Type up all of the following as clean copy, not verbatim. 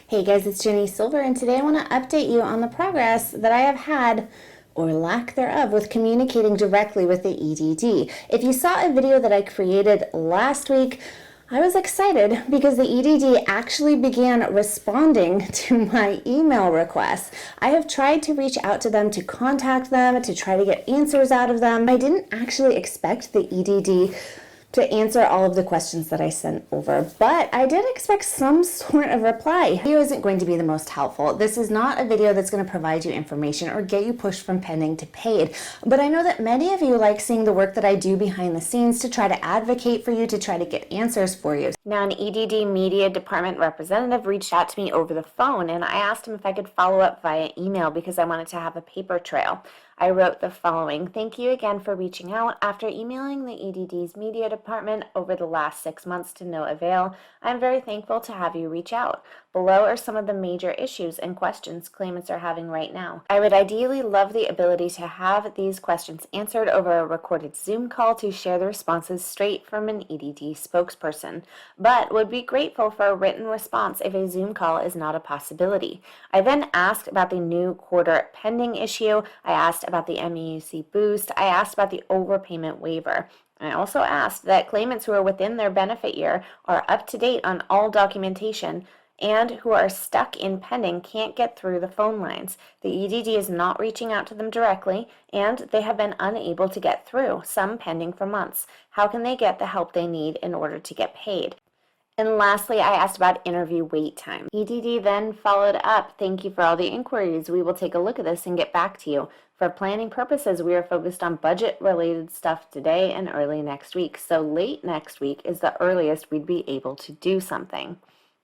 Hey guys, it's Ginny Silver, and today I want to update you on the progress that I have had, or lack thereof, with communicating directly with the EDD. If you saw a video that I created last week, I was excited because the EDD actually began responding to my email requests. I have tried to reach out to them, to contact them, to try to get answers out of them. I didn't actually expect the EDD to answer all of the questions that I sent over, but I did expect some sort of reply. The video isn't going to be the most helpful. This is not a video that's going to provide you information or get you pushed from pending to paid, but I know that many of you like seeing the work that I do behind the scenes to try to advocate for you, to try to get answers for you. Now, an EDD media department representative reached out to me over the phone, and I asked him if I could follow up via email because I wanted to have a paper trail. I wrote the following: "Thank you again for reaching out. After emailing the EDD's media department over the last 6 months to no avail, I am very thankful to have you reach out. Below are some of the major issues and questions claimants are having right now. I would ideally love the ability to have these questions answered over a recorded Zoom call to share the responses straight from an EDD spokesperson, but would be grateful for a written response if a Zoom call is not a possibility." I then asked about the new quarter pending issue. I asked about the MEUC boost. I asked about the overpayment waiver. I also asked that claimants who are within their benefit year are up to date on all documentation and who are stuck in pending can't get through the phone lines. The EDD is not reaching out to them directly, and they have been unable to get through, some pending for months. How can they get the help they need in order to get paid? And lastly, I asked about interview wait time. EDD then followed up: "Thank you for all the inquiries. We will take a look at this and get back to you. For planning purposes, we are focused on budget-related stuff today and early next week, so late next week is the earliest we'd be able to do something."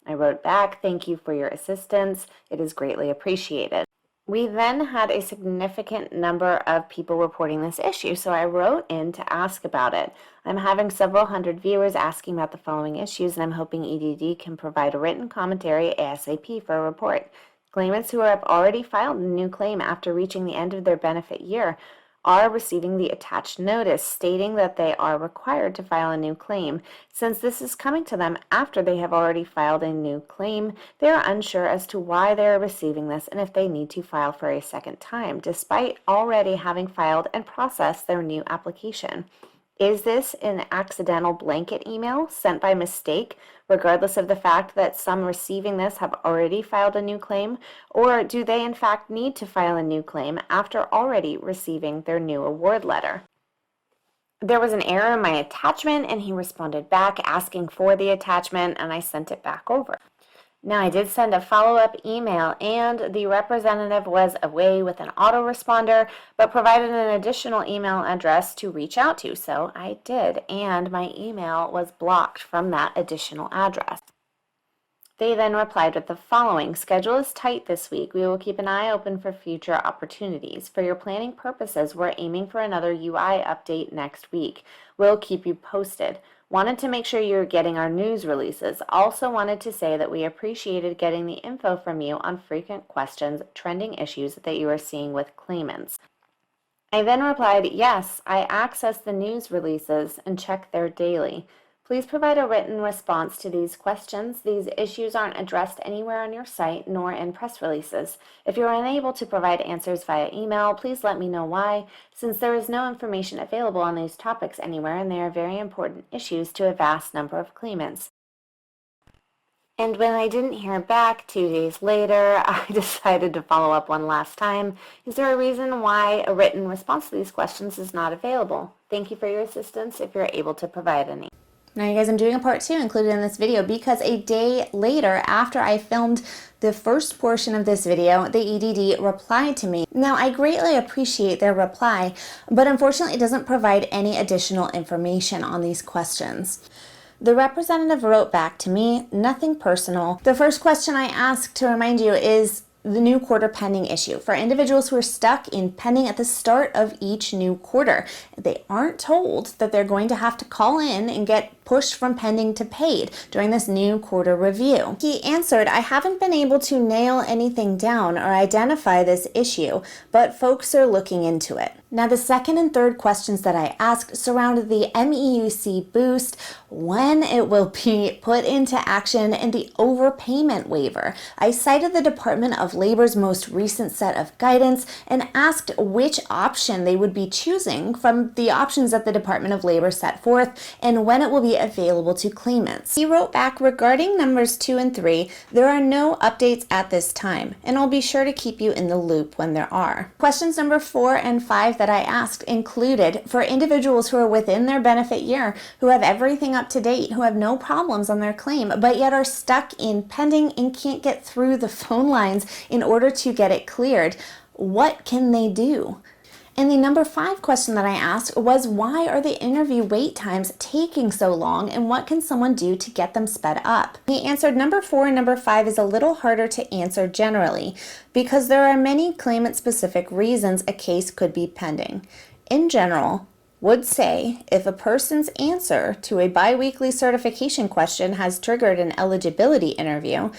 I wrote back: "Thank you for your assistance. It is greatly appreciated." We then had a significant number of people reporting this issue, so I wrote in to ask about it. "I'm having several hundred viewers asking about the following issues, and I'm hoping EDD can provide a written commentary ASAP for a report. Claimants who have already filed a new claim after reaching the end of their benefit year are receiving the attached notice stating that they are required to file a new claim. Since this is coming to them after they have already filed a new claim, they are unsure as to why they are receiving this and if they need to file for a second time, despite already having filed and processed their new application. Is this an accidental blanket email sent by mistake, regardless of the fact that some receiving this have already filed a new claim, or do they in fact need to file a new claim after already receiving their new award letter?" There was an error in my attachment, and he responded back asking for the attachment, and I sent it back over. Now, I did send a follow-up email, and the representative was away with an autoresponder, but provided an additional email address to reach out to, so I did, and my email was blocked from that additional address. They then replied with the following: "Schedule is tight this week. We will keep an eye open for future opportunities. For your planning purposes, we're aiming for another UI update next week. We'll keep you posted. Wanted to make sure you're getting our news releases. Also wanted to say that we appreciated getting the info from you on frequent questions, trending issues that you are seeing with claimants." I then replied, "Yes, I access the news releases and check there daily. Please provide a written response to these questions. These issues aren't addressed anywhere on your site nor in press releases. If you're unable to provide answers via email, please let me know why, since there is no information available on these topics anywhere and they are very important issues to a vast number of claimants." And when I didn't hear back 2 days later, I decided to follow up one last time. Is there a reason why a written response to these questions is not available? Thank you for your assistance if you're able to provide any. Now, you guys, I'm doing a part 2 included in this video because a day later, after I filmed the first portion of this video, the EDD replied to me. Now, I greatly appreciate their reply, but unfortunately it doesn't provide any additional information on these questions. The representative wrote back to me, "Nothing personal. The first question I asked, to remind you, is the new quarter pending issue for individuals who are stuck in pending at the start of each new quarter. They aren't told that they're going to have to call in and get pushed from pending to paid during this new quarter review." He answered, "I haven't been able to nail anything down or identify this issue, but folks are looking into it." Now, the second and third questions that I asked surround the MEUC boost, when it will be put into action, and the overpayment waiver. I cited the Department of Labor's most recent set of guidance and asked which option they would be choosing from the options that the Department of Labor set forth and when it will be available to claimants. He wrote back, regarding numbers 2 and 3, there are no updates at this time, and I'll be sure to keep you in the loop when there are. Questions number 4 and 5 that I asked included for individuals who are within their benefit year, who have everything up to date, who have no problems on their claim, but yet are stuck in pending and can't get through the phone lines in order to get it cleared. What can they do? And the number 5 question that I asked was, why are the interview wait times taking so long, and what can someone do to get them sped up? He answered number 4 and number 5 is a little harder to answer generally because there are many claimant-specific reasons a case could be pending. In general, would say if a person's answer to a biweekly certification question has triggered an eligibility interview,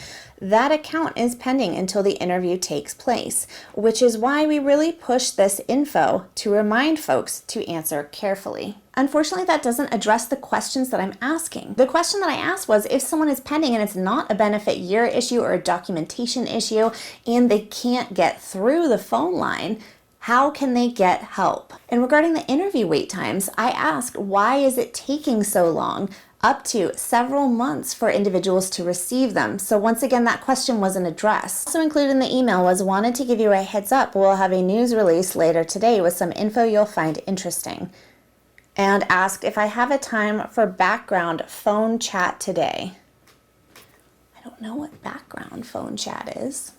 that account is pending until the interview takes place, which is why we really push this info to remind folks to answer carefully. Unfortunately, that doesn't address the questions that I'm asking. The question that I asked was, if someone is pending and it's not a benefit year issue or a documentation issue and they can't get through the phone line, how can they get help? And regarding the interview wait times, I asked, why is it taking so long, up to several months for individuals to receive them? So once again, that question wasn't addressed. Also included in the email was, wanted to give you a heads up, we'll have a news release later today with some info you'll find interesting. And asked if I have a time for background phone chat today. I don't know what background phone chat is.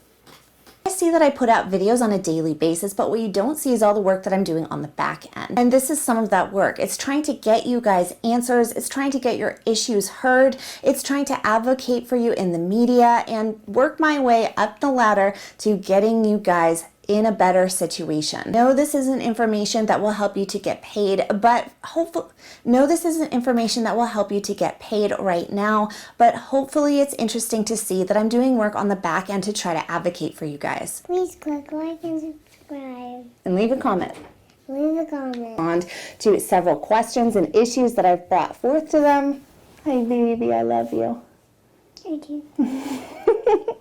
I see that I put out videos on a daily basis, but what you don't see is all the work that I'm doing on the back end. And this is some of that work. It's trying to get you guys answers. It's trying to get your issues heard. It's trying to advocate for you in the media and work my way up the ladder to getting you guys in a better situation. No, this isn't information that will help you to get paid, but this isn't information that will help you to get paid right now, but hopefully it's interesting to see that I'm doing work on the back end to try to advocate for you guys. Please click like and subscribe. And leave a comment. Leave a comment. On to several questions and issues that I've brought forth to them. Hi baby, I love you. I do.